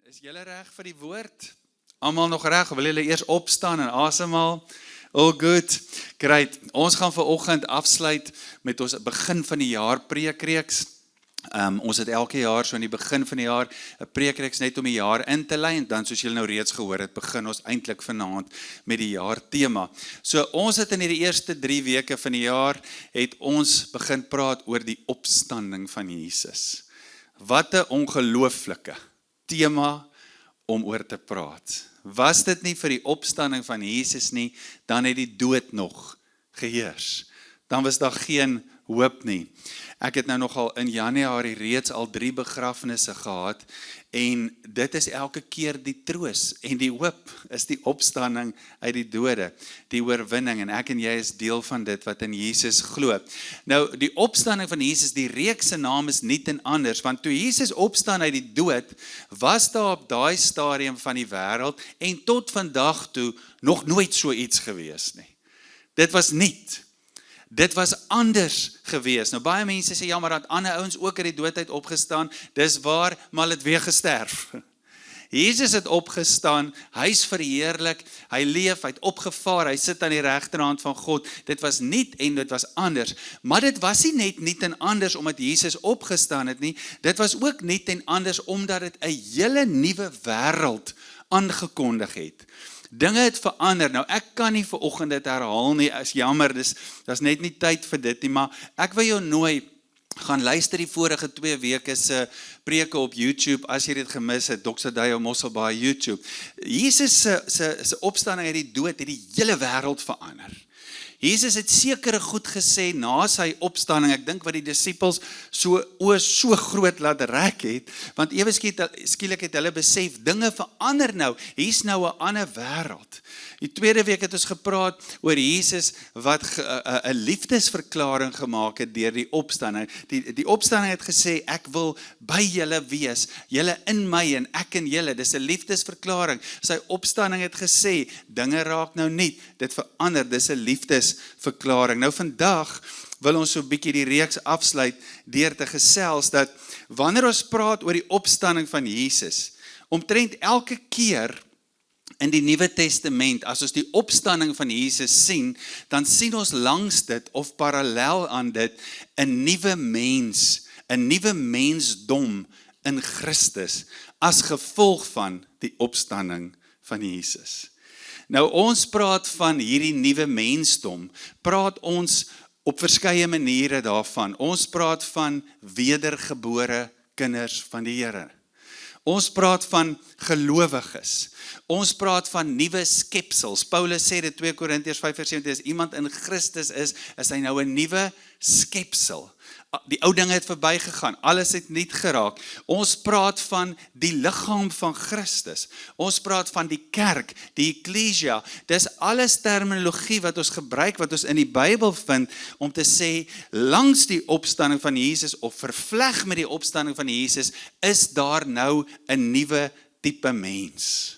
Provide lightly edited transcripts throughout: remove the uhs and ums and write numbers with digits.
Is julle reg vir die woord? Almal nog reg? Wil julle eers opstaan en asemhaal? All good. Great. Ons gaan vanoggend afsluit met ons begin van die jaar preekreeks. Ons het elke jaar so in die begin van die jaar 'n preekreeks net om die jaar in te lei en dan soos julle nou reeds gehoor het, begin ons eintlik vanaand met die jaartema. So ons het in hierdie eerste 3 weke van die jaar het ons begin praat oor die opstanding van Jesus. Wat 'n ongelooflike tema om oor te praat. Was dit nie vir die opstanding van Jesus nie, dan het die dood nog geheers. Dan was daar geen hoop nie. Ek het nou nogal in Januarie reeds al 3 begrafnisse gehad en dit is elke keer die troos en die hoop is die opstanding uit die dode, die oorwinning en ek en jy is deel van dit wat in Jesus glo. Nou die opstanding van Jesus, die reeks se naam is niet en anders, want toe Jesus opstaan uit die dood, was daar op daai stadium van die wêreld en tot vandag toe nog nooit so iets gewees nie. Dit was niet. Dit was anders gewees. Nou baie mense sê, ja, maar dat ander ouens ook uit die dood uit opgestaan, dis waar, maar het weer gesterf. Jesus het opgestaan, hy is verheerlik, hy leef, hy het opgevaar, hy sit aan die regterhand van God. Dit was niet en dit was anders. Maar dit was nie net niet en anders omdat Jesus opgestaan het nie, dit was ook niet en anders omdat dit 'n hele nuwe wêreld aangekondig het. Dinge het verander. Nou ek kan nie vanoggend dit herhaal nie, is jammer, dis net nie tyd vir dit nie, maar ek wil jou nooi, gaan luister die vorige 2 weke se preke op YouTube, as jy dit gemis het, Dr. Dayo Mosselbaai YouTube. Jesus se opstanding uit die dood het die hele wêreld verander. Jesus het sekere goed gesê na sy opstanding, ek dink wat die disippels so groot laat rek het, want ewe skielik het hulle besef, dinge verander nou, hier's nou 'n ander wêreld. Die tweede week het ons gepraat oor Jesus wat 'n liefdesverklaring gemaak het deur die opstanding. Die opstanding het gesê, ek wil by julle wees, julle in my en ek in julle, dis 'n liefdesverklaring. Sy opstanding het gesê, dinge raak nou nie, dit verander, dis 'n liefdesverklaring. Nou vandag wil ons so 'n bietjie die reeks afsluit deur te gesels dat wanneer ons praat oor die opstanding van Jesus, omtrent elke keer in die Nuwe Testament, as ons die opstanding van Jesus sien, dan sien ons langs dit of parallel aan dit 'n nuwe mens, 'n nuwe mensdom in Christus as gevolg van die opstanding van Jesus. Nou ons praat van hierdie nuwe mensdom, praat ons op verskeie maniere daarvan. Ons praat van wedergebore kinders van die Here. Ons praat van gelowiges. Ons praat van nuwe skepsels. Paulus sê dit 2 Korintiërs 5:17, as iemand in Christus is hy nou 'n nuwe skepsel. Die ou dinge het verbygegaan, alles het nuut geraak. Ons praat van die liggaam van Christus. Ons praat van die kerk, die eklesia. Dis alles terminologie wat ons gebruik, wat ons in die Bybel vind, om te sê, langs die opstanding van Jesus, of vervleg met die opstanding van Jesus, is daar nou 'n nuwe tipe mens.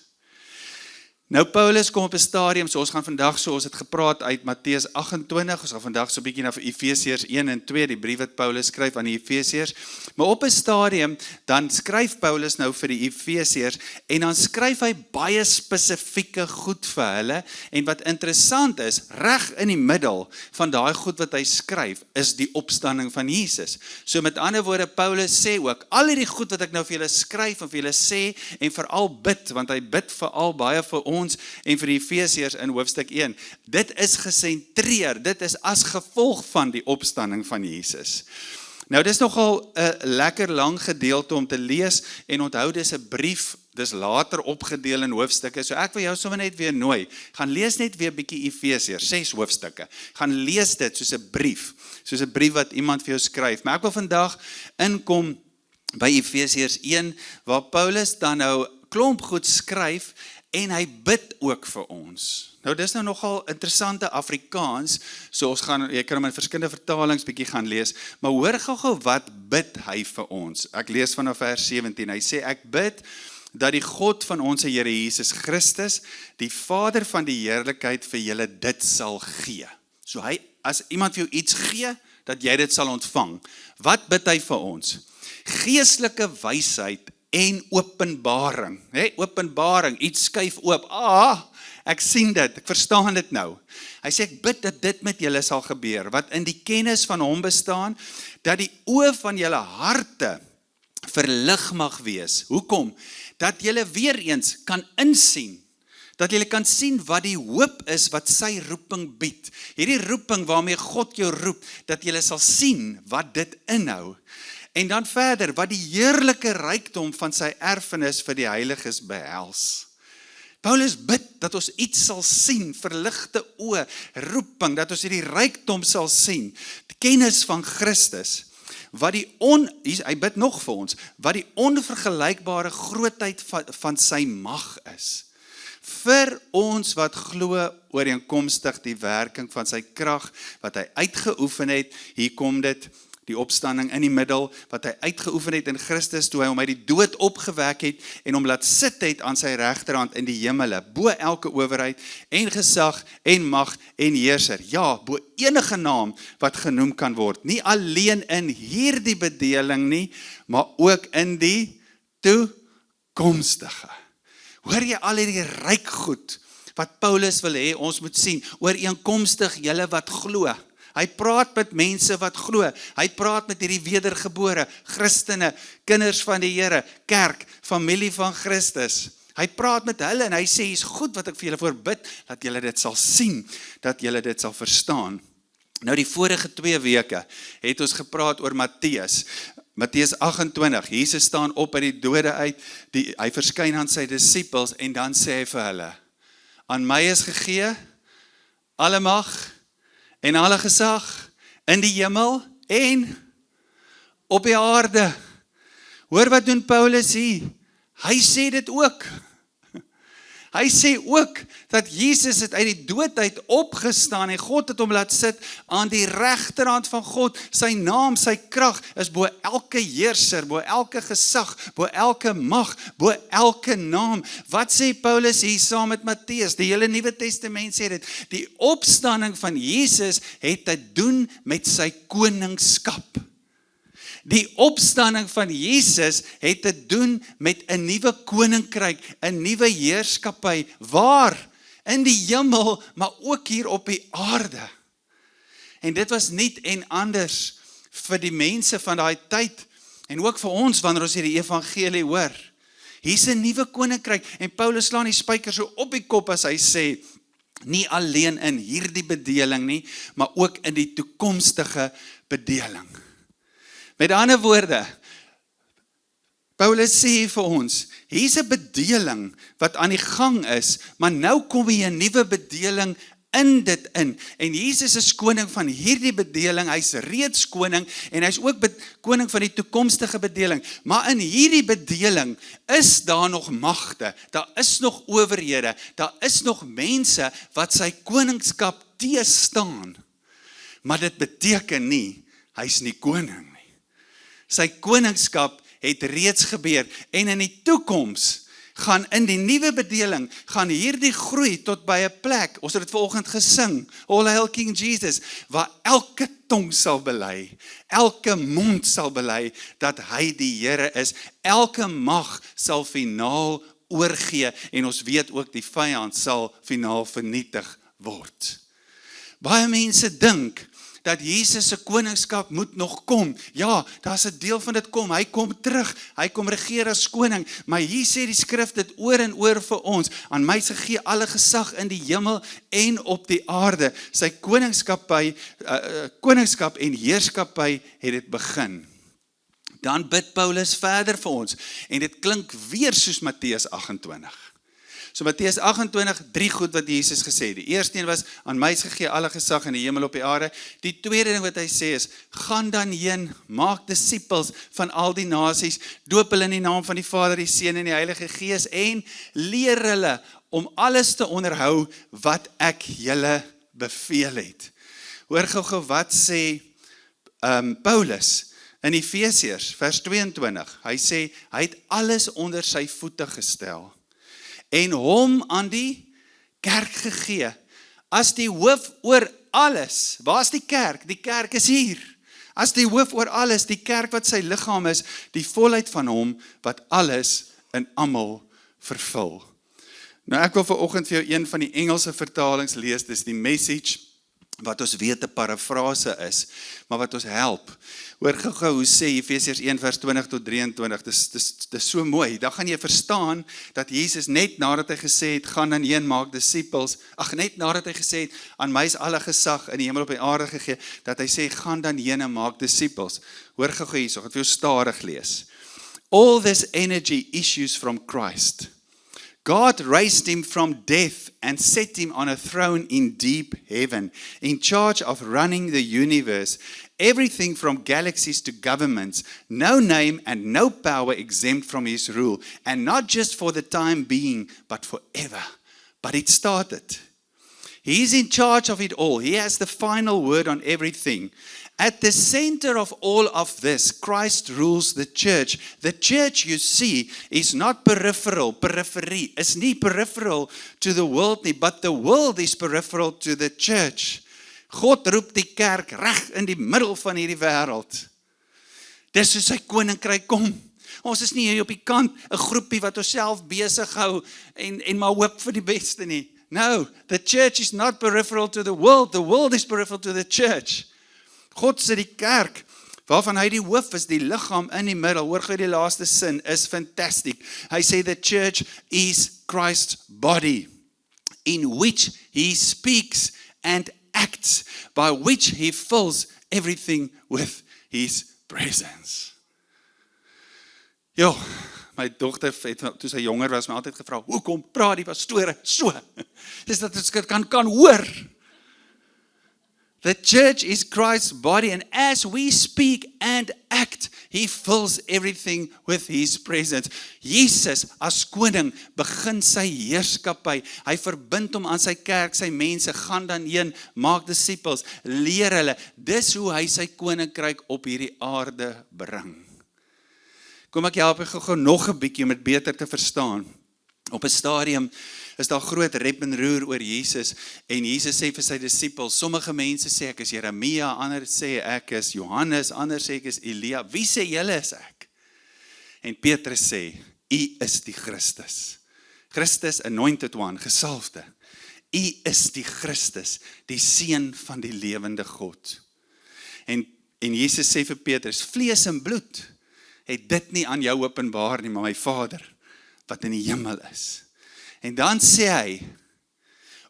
Nou Paulus kom op 'n stadium, so ons gaan vandag ons het gepraat uit Matteus 28, ons gaan vandag so 'n bietjie na Efesiërs 1 en 2, die brief wat Paulus skryf aan die Efesiërs, maar op 'n stadium, dan skryf Paulus nou vir die Efesiërs, en dan skryf hy baie spesifieke goed vir hulle, en wat interessant is, reg in die middel van daai goed wat hy skryf, is die opstanding van Jesus. So met ander woorde, Paulus sê ook, al hierdie goed wat ek nou vir julle skryf, en vir julle sê, en veral bid, want hy bid veral baie vir ons, en vir die Efesiërs in hoofstuk 1. Dit is gesentreer, dit is as gevolg van die opstanding van Jesus. Nou dis nogal 'n lekker lang gedeelte om te lees, en onthou dis 'n brief, dis later opgedeel in hoofstukke, so ek wil jou sommer net weer nooi, gaan lees net weer bietjie Efesiërs, 6 hoofstukke, gaan lees dit soos 'n brief wat iemand vir jou skryf, maar ek wil vandag inkom by Efesiërs 1, waar Paulus dan nou klomp goed skryf, en hy bid ook vir ons. Nou dis nou nogal interessante Afrikaans, so jy kan hom in verskillende vertalings bietjie gaan lees, maar hoor gou wat bid hy vir ons. Ek lees vanaf vers 17, hy sê, ek bid dat die God van ons Here Jesus Christus, die Vader van die heerlikheid vir julle dit sal gee. So as iemand vir jou iets gee, dat jy dit sal ontvang. Wat bid hy vir ons? Geestelike wysheid en openbaring. Openbaring, iets skuif oop. Ek sien dit, ek verstaan dit nou. Hy sê, ek bid dat dit met julle sal gebeur, wat in die kennis van hom bestaan, dat die oë van julle harte verlig mag wees. Hoekom? Dat julle weer eens kan insien, dat julle kan sien wat die hoop is wat sy roeping bied. Hierdie roeping waarmee God jou roep, dat julle sal sien wat dit inhou. En dan verder, wat die heerlike rykdom van sy erfenis vir die heiliges behels. Paulus bid dat ons iets sal sien, verligte oë, roeping, dat ons hierdie rykdom sal sien, die kennis van Christus, hy bid nog vir ons, wat die onvergelykbare grootheid van sy mag is, vir ons wat glo ooreenkomstig die werking van sy krag, wat hy uitgeoefen het, hier kom dit, die opstanding in die middel, wat hy uitgeoefen het in Christus, toe hy hom uit die dood opgewek het, en hom laat sit het aan sy regterhand in die hemele, bo elke owerheid, en gesag, en mag, en heerser, ja, bo enige naam, wat genoem kan word, nie alleen in hierdie bedeling nie, maar ook in die toekomstige. Hoor jy al hierdie ryk goed, wat Paulus wil hê, ons moet sien, ooreenkomstig julle wat glo. Hy praat met mense wat glo, hy praat met hierdie wedergebore, Christene, kinders van die Here, kerk, familie van Christus. Hy praat met hulle en hy sê, is goed wat ek vir julle voorbid, dat julle dit sal sien, dat julle dit sal verstaan. Nou die vorige 2 weke het ons gepraat oor Matteus 28, Jesus staan op uit die dode uit, hy verskyn aan sy disippels en dan sê hy vir hulle, aan my is gegee, alle mag en alle gesag in die hemel en op die aarde. Hoor wat doen Paulus hier? Hy sê dit ook. Hy sê ook dat Jesus het uit die dood uit opgestaan en God het hom laat sit aan die regterhand van God. Sy naam, sy krag is bo elke heerser, bo elke gesag, bo elke mag, bo elke naam. Wat sê Paulus hier saam met Matteus? Die hele Nuwe Testament sê dit. Die opstanding van Jesus het te doen met sy koningskap. Die opstanding van Jesus het te doen met 'n nuwe koninkryk, 'n nuwe heerskappy, waar? In die hemel, maar ook hier op die aarde. En dit was niet en anders vir die mense van daai tyd, en ook vir ons, wanneer ons hierdie evangelie hoor. Hier's 'n nuwe koninkryk, en Paulus slaan die spyker so op die kop as hy sê, nie alleen in hierdie bedeling nie, maar ook in die toekomstige bedeling. Met ander woorde, Paulus sê vir ons, hier's 'n bedeling wat aan die gang is, maar nou kom hier 'n nuwe bedeling in dit in. En Jesus is koning van hierdie bedeling, hy's reeds koning, en hy's ook koning van die toekomstige bedeling. Maar in hierdie bedeling is daar nog magte, daar is nog owerhede, daar is nog mense wat sy koningskap teëstaan. Maar dit beteken nie, hy's nie koning. Sy koningskap het reeds gebeur, en in die toekoms gaan in die nuwe bedeling, gaan hierdie groei tot by 'n plek, ons het dit vanoggend gesing, All Hail King Jesus, waar elke tong sal bely, elke mond sal bely, dat hy die Here is, elke mag sal finaal oorgee, en ons weet ook die vyand sal finaal vernietig word. Baie mense dink, dat Jesus se koningskap moet nog kom. Ja, daar's 'n deel van dit kom. Hy kom terug. Hy kom regeer as koning. Maar hier sê die skrif dit oor en oor vir ons. Aan my is gegee alle gesag in die hemel en op die aarde. Sy koningskap en heerskappy het dit begin. Dan bid Paulus verder vir ons. En dit klink weer soos Matteus 28. So Matteus 28, 3 goed wat Jesus gesê het. Die eerste een was, aan my is gegee alle gesag in die hemel op die aarde. Die tweede ding wat hy sê is, gaan dan heen, maak disippels van al die nasies, doop hulle in die naam van die Vader, die Seun en die Heilige Gees, en leer hulle om alles te onderhou wat ek julle beveel het. Hoor gou wat sê Paulus in Efesiërs, vers 22. Hy sê, hy het alles onder sy voete gestel, en hom aan die kerk gegee, as die hoof oor alles. Waar is die kerk? Die kerk is hier. As die hoof oor alles, die kerk wat sy liggaam is, die volheid van hom wat alles in almal vervul. Nou ek wil vanoggend vir jou een van die Engelse vertalings lees, dis die Message, wat ons weet 'n parafrase is, maar wat ons help. Hoor gou hoe sê Efesiërs 1 vers 20 tot 23, dis so mooi, dan gaan jy verstaan, dat Jesus net nadat hy gesê het, gaan dan heen maak disippels, net nadat hy gesê het, aan my is alle gesag in die hemel op die aarde gegee, dat hy sê, gaan dan heen en maak disippels. Hoor gou hierso, ek gaan vir jou stadig lees. All this energy issues from Christ. God raised him from death and set him on a throne in deep heaven, in charge of running the universe, everything from galaxies to governments, no name and no power exempt from his rule, and not just for the time being, but forever. But it started. He is in charge of it all. He has the final word on everything. At the center of all of this, Christ rules the church. The church, you see, is not periphery. Is nie peripheral to the world nie, but the world is peripheral to the church. God roep die kerk reg in die middel van hierdie wêreld. Dis hoe sy koninkryk kom. Ons is nie hier op die kant, 'n groepie wat onsself besig hou en maar hoop vir die beste nie. No, the church is not peripheral to the world is peripheral to the church. God sê die kerk, waarvan hy die hoof is, die liggaam in die middel, hoor gou die laaste sin, is fantastic. Hy sê the church is Christ's body, in which he speaks and acts, by which he fills everything with his presence. My dogter het, toe sy jonger was, my altyd gevra, hoekom praat die pastore so? Dis dat ons kan hoor. The church is Christ's body, and as we speak and act, he fills everything with his presence. Jesus as koning begin sy heerskappy. Hy verbind hom aan sy kerk, sy mense, gaan dan heen, maak disippels, leer hulle. Dis hoe hy sy koninkryk op hierdie aarde bring. Kom ek help gou nog 'n bietjie om dit beter te verstaan. Op 'n stadium is daar groot rep en roer oor Jesus, en Jesus sê vir sy disippels, sommige mense sê ek is Jeremia, ander sê ek is Johannes, ander sê ek is Elia, wie sê julle is ek? En Petrus sê, u is die Christus. Christus, anointed one, gesalfde. U is die Christus, die seun van die lewende God. En Jesus sê vir Petrus, vlees en bloed het dit nie aan jou openbaar nie, maar my Vader, wat in die hemel is. En dan sê hy,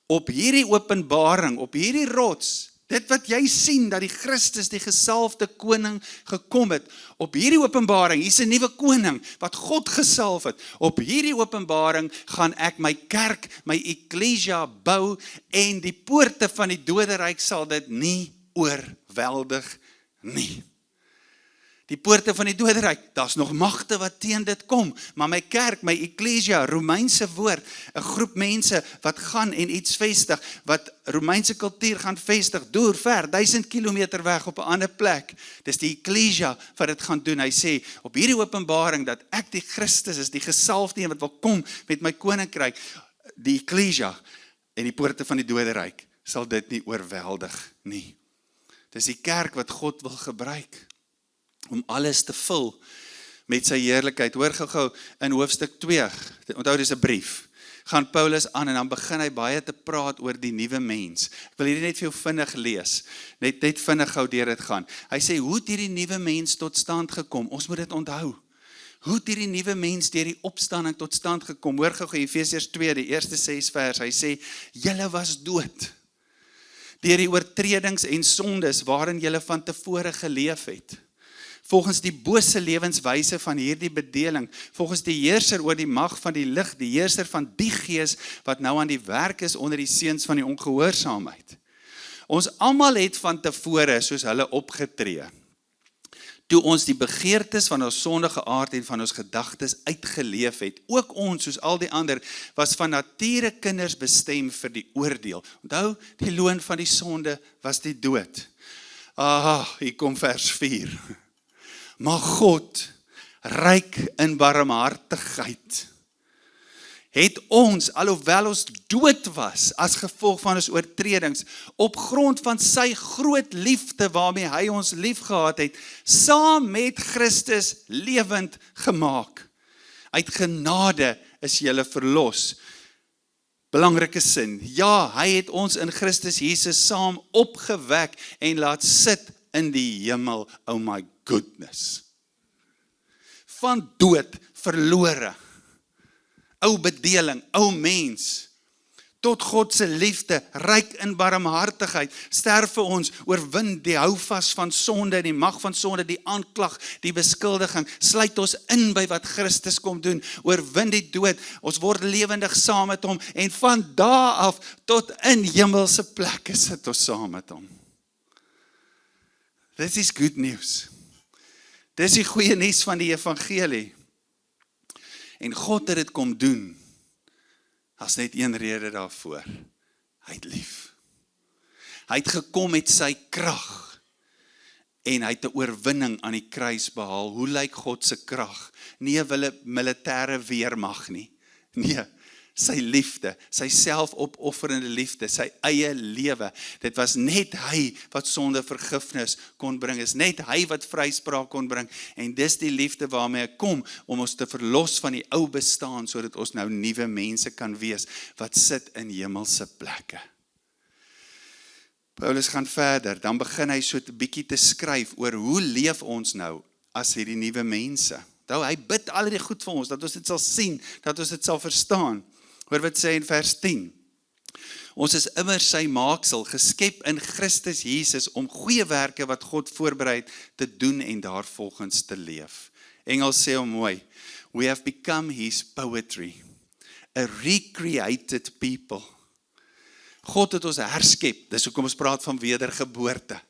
op hierdie openbaring, op hierdie rots, dit wat jy sien, dat die Christus, die gesalfde koning gekom het, op hierdie openbaring, hier is 'n nuwe koning, wat God gesalf het, op hierdie openbaring gaan ek my kerk, my eklesia bou, en die poorte van die doderyk sal dit nie oorweldig nie. Die poorte van die doderyk, daar's nog magte wat teen dit kom, maar my kerk, my eklesia, Romeinse woord, 'n groep mense wat gaan en iets vestig, wat Romeinse kultuur gaan vestig, deur ver, 1000 kilometer weg op 'n ander plek. Dis die eklesia wat dit gaan doen. Hy sê, op hierdie openbaring, dat ek die Christus is, die gesalfde een wat wil kom met my koninkryk, die eklesia en die poorte van die doderyk, sal dit nie oorweldig nie. Dis die kerk wat God wil gebruik, om alles te vul met sy heerlikheid. Hoor gou in hoofstuk 2, onthou dis 'n brief, gaan Paulus aan en dan begin hy baie te praat oor die nuwe mens. Ek wil hierdie net vir jou vinnig lees, net vinnig gou deur dit gaan. Hy sê, hoe het hierdie nuwe mens tot stand gekom? Ons moet dit onthou. Hoe het hierdie nuwe mens deur die opstanding tot stand gekom? Hoor gou Efesiërs 2, die eerste 6 vers, hy sê, julle was dood deur die oortredings en sondes waarin julle van tevore geleef het. Volgens die bose lewenswyse van hierdie bedeling, volgens die heerser oor die mag van die lig, die heerser van die gees, wat nou aan die werk is onder die seuns van die ongehoorsaamheid. Ons almal het van tevore soos hulle opgetree, toe ons die begeertes van ons sondige aard en van ons gedagtes uitgeleef het. Ook ons, soos al die ander, was van nature kinders bestem vir die oordeel. Onthou, die loon van die sonde was die dood. Hier kom vers 4. Maar God, ryk in barmhartigheid, het ons, alhoewel ons dood was, as gevolg van ons oortredings, op grond van sy groot liefde waarmee hy ons liefgehad het, saam met Christus lewend gemaak. Uit genade is julle verlos. Belangrike sin, ja, hy het ons in Christus Jesus saam opgewek en laat sit in die hemel, oh my goodness. Van dood, verlore, ou bedeling, ou mens, tot God se liefde, ryk in barmhartigheid, sterf vir ons, oorwin die houvas van sonde, die mag van sonde, die aanklag, die beskuldiging, sluit ons in by wat Christus kom doen, oorwin die dood, ons word lewendig saam met hom, en van daar af tot in hemelse plekke sit ons saam met hom. This is good news. Dis die goeie nuus van die evangelie. En God het dit kom doen, as net een rede daarvoor. Hy het lief. Hy het gekom met sy krag, en hy het 'n oorwinning aan die kruis behaal. Hoe lyk God se krag? Nie 'n militêre weermag nie. Nee, sy liefde, sy selfopofferende liefde, sy eie lewe. Dit was net hy wat sonde vergifnis kon bring, is net hy wat vryspraak kon bring, en dis die liefde waarmee hy kom, om ons te verlos van die ou bestaan, sodat ons nou nuwe mense kan wees, wat sit in hemelse plekke. Paulus gaan verder, dan begin hy so 'n bietjie te skryf, oor hoe leef ons nou, as hierdie nuwe mense. Nou, hy bid al die goed vir ons, dat ons dit sal sien, dat ons dit sal verstaan. Hoor wat sê in vers 10. Ons is immer sy maaksel, geskep in Christus Jesus, om goeie werke wat God voorberei te doen en daarvolgens te leef. Engels sê hom mooi, we have become his poetry, a recreated people. God het ons herskep, dis hoekom ons praat van wedergeboorte.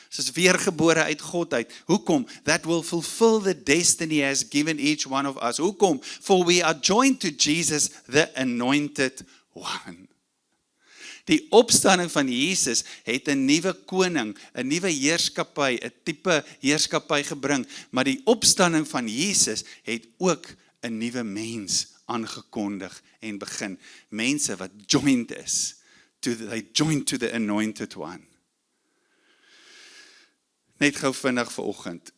Ons is weergebore uit God uit. Hoekom? That will fulfill the destiny he has given each one of us. Hoekom? For we are joined to Jesus, the anointed one. Die opstanding van Jesus het 'n nuwe koning, 'n nuwe heerskappy, 'n tipe heerskappy gebring, maar die opstanding van Jesus het ook 'n nuwe mens aangekondig en begin. Mense wat joined is, they joined to the anointed one. Net gou vinnig vanoggend.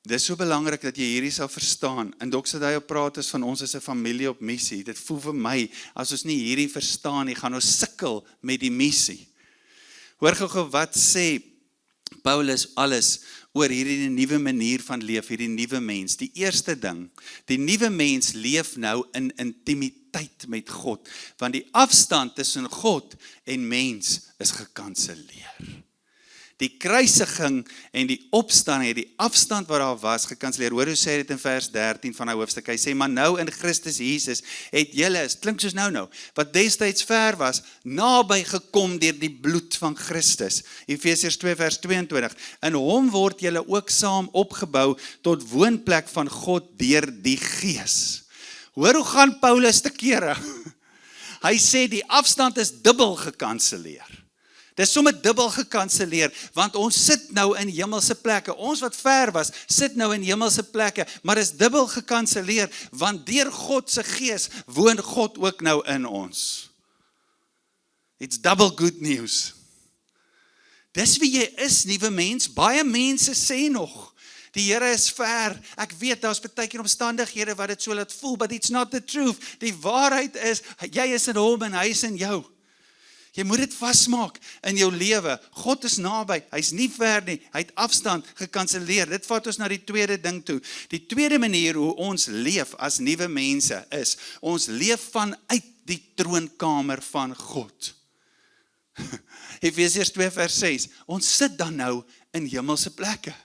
Dis so belangrik dat jy hierdie sal verstaan. En Dr. Sadaya praat is van ons as 'n familie op missie. Dit voel vir my, as ons nie hierdie verstaan nie, gaan ons sukkel met die missie. Hoor gou wat sê Paulus alles oor hierdie nuwe manier van leef, hierdie nuwe mens. Die eerste ding, die nuwe mens leef nou in intimiteit met God, want die afstand tussen God en mens is gekanselleer. Die kruisiging en die opstanding het die afstand wat daar was gekanselleer. Hoor hoe sê dit in vers 13 van die hoofstuk. Hy sê, maar nou in Christus Jesus het julle, het klink soos nou, wat destyds ver was, naby gekom deur die bloed van Christus. Efesiërs 2 vers 22. In hom word julle ook saam opgebou tot woonplek van God deur die Gees. Hoor hoe gaan Paulus te kere? Hy sê die afstand is dubbel gekanselleer. Dit is sommer dubbel gekanselleer, want ons sit nou in hemelse plekke. Ons wat ver was, sit nou in hemelse plekke, maar is dubbel gekanselleer, want deur God se Gees woon God ook nou in ons. It's double good news. Dis wie jy is, nuwe mens. Baie mense sê nog, die Here is ver. Ek weet, daar's partykeer omstandighede wat dit so laat voel, but it's not the truth. Die waarheid is, jy is in hom en hy is in jou. Jy moet dit vasmaak in jou lewe. God is naby, hy's nie ver nie, hy het afstand gekanselleer. Dit vat ons na die tweede ding toe. Die tweede manier hoe ons leef as nuwe mense is, ons leef vanuit die troonkamer van God. Efesiërs 2 vers 6, ons sit dan nou in hemelse plekke.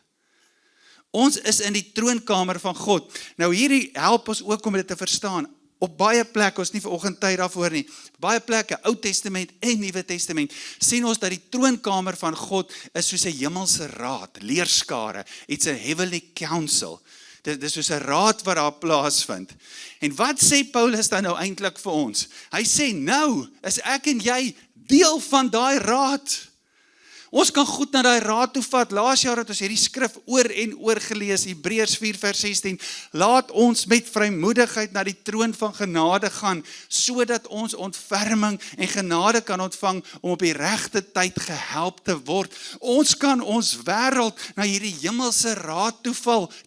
Ons is in die troonkamer van God. Nou hierdie help ons ook om dit te verstaan. Op baie plekke, ons nie vanoggend tyd daarvoor nie, baie plekke, Ou Testament en Nuwe Testament, sien ons dat die troonkamer van God is soos 'n hemelse raad, leerskare, it's a heavenly council. Dit is soos 'n raad wat daar plaasvind. En wat sê Paulus dan nou eintlik vir ons? Hy sê, nou is ek en jy deel van daai raad. Ons kan goed na daai raad toe vat. Laas jaar het ons hierdie skrif oor en oor gelees, Hebreërs 4 vers 16. Laat ons met vrymoedigheid na die troon van genade gaan, sodat ons ontferming en genade kan ontvang om op die regte tyd gehelp te word. Ons kan ons wêreld na hierdie hemelse raad toe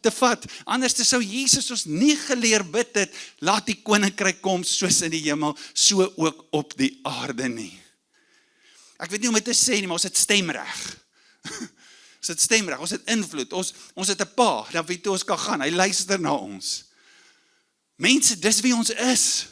te vat. Anders sou Jesus ons nie geleer bid het, laat die koninkryk kom soos in die hemel, so ook op die aarde nie. Ek weet nie hoe om dit te sê nie, maar ons het stemreg. Ons het stemreg, ons het invloed, ons het 'n pa, dan weet jy ons kan gaan, hy luister na ons. Mense, dis wie ons is.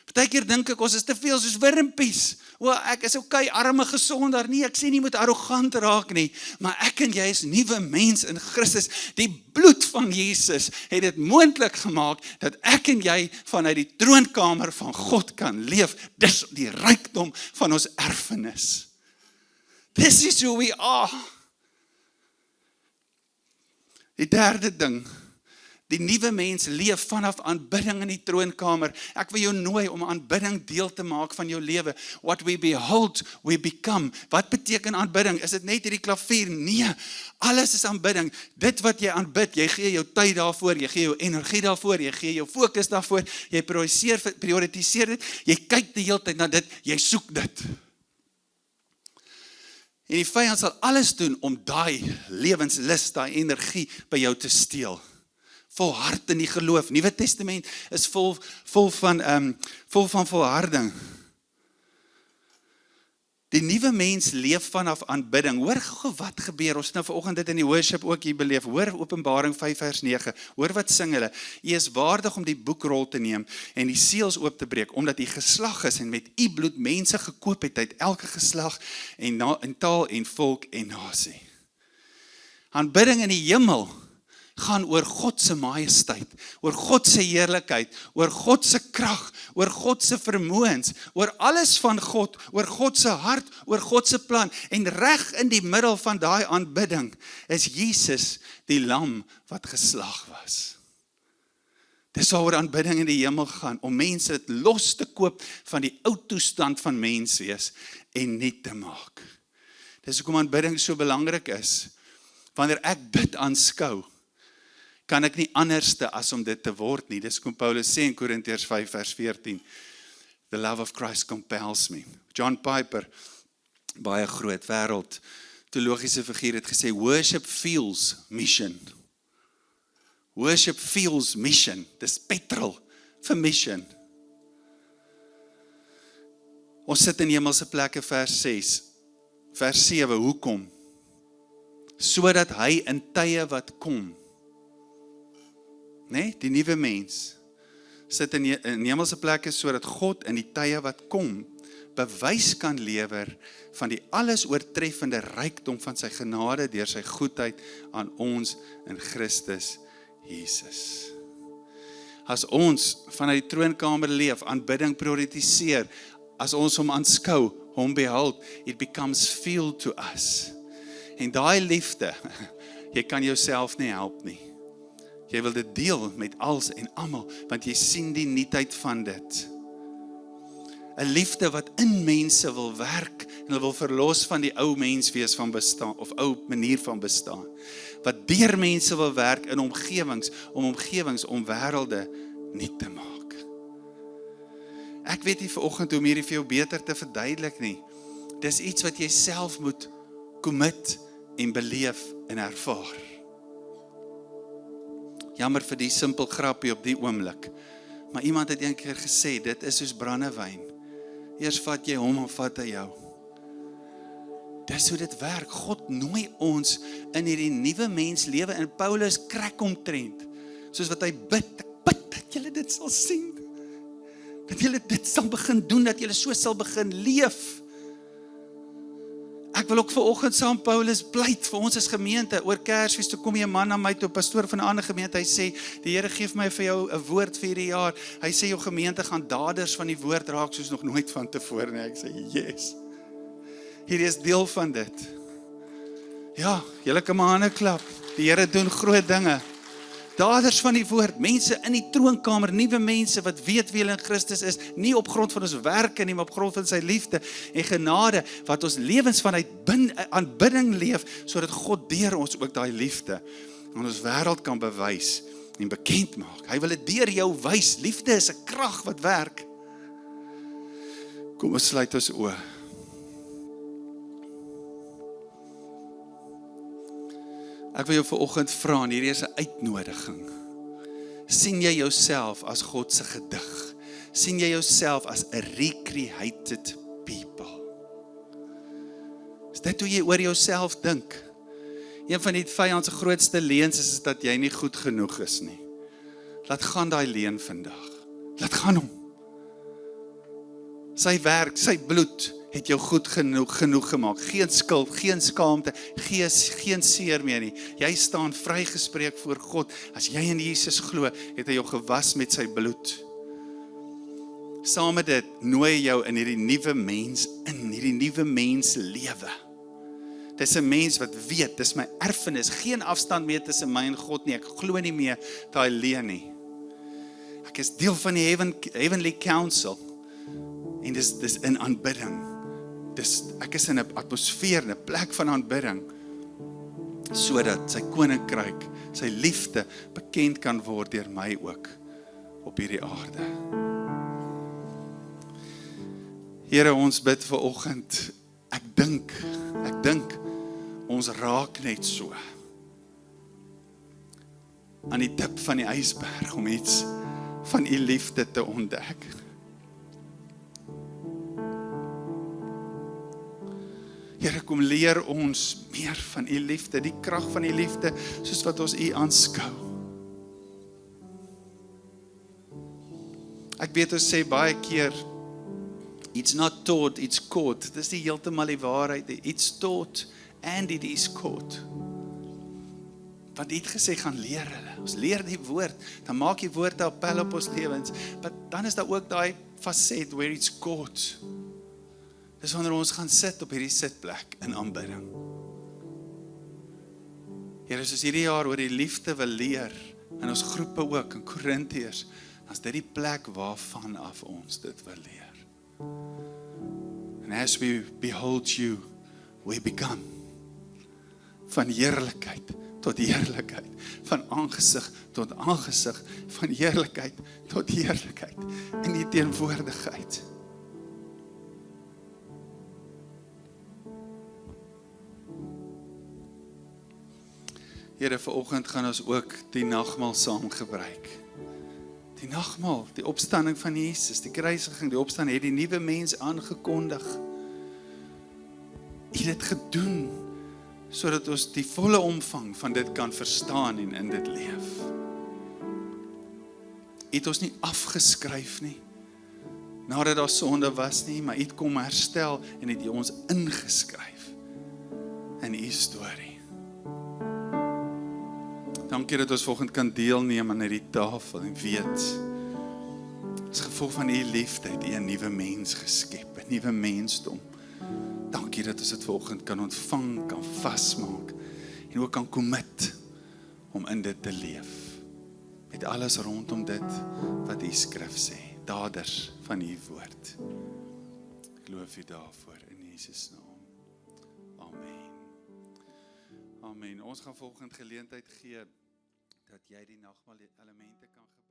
Partykeer dink ek, ons is te veel soos wurmpies. Ek is okay, arme gesonder. Nee, ek sê nie moet arrogant raak nie, maar ek en jy is nuwe mens in Christus. Die bloed van Jesus het dit moontlik gemaak, dat ek en jy vanuit die troonkamer van God kan leef. Dis die rykdom van ons erfenis. This is who we are. Die derde ding, die nuwe mens leef vanaf aanbidding in die troonkamer. Ek wil jou nooi om aanbidding deel te maak van jou lewe. What we behold, we become. Wat beteken aanbidding? Is dit net hierdie klavier? Nee, alles is aanbidding. Dit wat jy aanbid, jy gee jou tyd daarvoor, jy gee jou energie daarvoor, jy gee jou fokus daarvoor, jy prioritiseer dit, jy kyk die hele tyd na dit, jy soek dit. En die vyand sal alles doen om daai lewenslus, daai energie by jou te steel. Volhard in die geloof. Nuwe Testament is vol van volharding. Die nuwe mens leef vanaf aanbidding. Hoor gou wat gebeur. Ons het nou vanoggend dit in die worship ook hier beleef. Hoor Openbaring 5 vers 9. Hoor wat sing hulle. U is waardig om die boekrol te neem en die seels oop te breek, omdat u geslag is en met u bloed mense gekoop het uit elke geslag en taal en volk en nasie. Aanbidding in die hemel gaan oor God se majesteit, oor God se heerlikheid, oor God se krag, oor God se vermoëns, oor alles van God, oor God se hart, oor God se plan. En reg in die middel van daai aanbidding is Jesus die lam wat geslag was. Dis waaroor aanbidding in die hemel gaan, om mense dit los te koop van die ou toestand van mens wees en nuut te maak. Dis hoekom aanbidding so belangrik is. Wanneer ek dit aanskou, kan ek nie anderste as om dit te word nie. Dis kom Paulus sê in Korintiërs 5 vers 14. The love of Christ compels me. John Piper, baie groot wêreld teologiese figuur, het gesê, worship feels mission. Worship feels mission. Dis petrol vir mission. Ons sit in hemelse plekke, vers 6. Vers 7, hoekom? Sodat hy in tye wat kom, nee, die nuwe mens sit in hemelse plekke sodat God in die tye wat kom bewys kan lewer van die alles oortreffende rykdom van sy genade deur sy goedheid aan ons in Christus Jesus. As ons vanuit die troonkamer leef, aanbidding prioritiseer, as ons hom aanskou, hom behold, it becomes feel to us. En daai liefde, jy kan jouself nie help nie. Jy wil dit deel met alles en almal, want jy sien die nuutheid van dit. 'n Liefde wat in mense wil werk, en hulle wil verlos van die ou menswees van bestaan, of ou manier van bestaan. Wat deur mense wil werk in omgewings, om wêrelde nuut te maak. Ek weet nie vanoggend hoe om hierdie vir jou beter te verduidelik nie. Dis iets wat jy self moet commit en beleef en ervaar. Jammer vir die simpel grappie op die oomblik. Maar iemand het een keer gesê, dit is soos brandewyn. Eers vat jy hom, of vat hy jou. Dis hoe dit werk. God nooi ons in hierdie nuwe mens lewe, en Paulus krak omtrent, soos wat hy bid dat julle dit sal sien. Dat julle dit sal begin doen, dat julle so sal begin leef. Ek wil ook vanoggend saam Paulus pleit vir ons as gemeente. Oor Kersfees toe kom 'n man na my toe, 'n pastoor van 'n ander gemeente. Hy sê, die Here gee my vir jou 'n woord vir hierdie jaar. Hy sê jou gemeente gaan daders van die woord raak soos nog nooit van tevore nie. Ek sê, yes. Hierdie is deel van dit. Ja, julle kan maar hande klap. Die Here doen groot dinge. daders van die woord, mense in die troonkamer, nuwe mense wat weet wie hulle in Christus is, nie op grond van ons werke nie, maar op grond van sy liefde en genade, wat ons lewens vanuit aanbidding leef, sodat God deur ons ook daai liefde aan ons wêreld kan bewys en bekend maak. Hy wil dit deur jou wys. Liefde is 'n krag wat werk. Kom ons sluit ons oë. Ek wil jou vanoggend vra, en hierdie is 'n uitnodiging. Sien jy jouself as God se gedig? Sien jy jouself as 'n recreated people? Is dit hoe jy oor jouself dink? Een van die vyand se grootste leuns is dat jy nie goed genoeg is nie. Laat gaan daai leuen vandag. Laat gaan hom. Sy werk, sy bloed het jou goed genoeg gemaak. Geen skuld, geen skaamte, geen seer meer nie. Jy staan vrygespreek voor God. As jy in Jesus glo, het hy jou gewas met sy bloed. Saam met dit nooi jou in hierdie nuwe mens in, hierdie nuwe mens lewe. Dis 'n mens wat weet, dis my erfenis, geen afstand meer tussen my en God nie. Ek glo nie meer daai leuen nie. Ek is deel van die heavenly council. En dis in aanbidding. Ek is in 'n atmosfeer, 'n plek van aanbidding, sodat sy koninkryk, sy liefde bekend kan word deur my ook op hierdie aarde. Here, ons bid vanoggend. Ek dink ons raak net so aan die tip van die ysberg om iets van u liefde te ontdek. Here, kom leer ons meer van u liefde, die krag van u liefde, soos wat ons u aanskou. Ek weet ons sê baie keer, it's not taught, it's caught. Dis die heeltemal die waarheid. It's taught and it is caught. Want hy het gesê, gaan leer hulle. Ons leer die woord, dan maak die woord 'n appel op ons lewens. Maar dan is daar ook daai facet where it's caught. Dis wanneer ons gaan sit op hierdie sitplek in aanbidding. Here, soos hierdie jaar oor die liefde wil leer, in ons groepe ook, in Korintiërs, as dit die plek waarvan af ons dit wil leer. And as we behold you, we become. Van heerlikheid tot heerlikheid, van aangesig tot aangesig, van heerlikheid tot heerlikheid, in die teenwoordigheid. Here, vanoggend gaan ons ook die nagmaal saam gebruik. Die nagmaal, die opstanding van Jesus, die kruisiging, die opstanding, het die nuwe mens aangekondig. Hy het dit gedoen, sodat ons die volle omvang van dit kan verstaan en in dit leef. Hy het ons nie afgeskryf nie, nadat daar sonde was nie, maar hy het kom herstel en het hy ons ingeskryf in die storie. Dankie dat ons vanoggend kan deelneem aan hierdie tafel en weet, as gevolg van u liefde het u 'n nuwe mens geskep, 'n nuwe mensdom. Dankie dat ons dit vanoggend kan ontvang, kan vasmaak en ook kan commit om in dit te leef. Met alles rondom dit wat die skrif sê, daders van u woord. Ek loof u daarvoor in Jesus naam. Amen. Amen. Ons gaan volgende geleentheid gee dat jy die nagmaal elemente kan gebruik.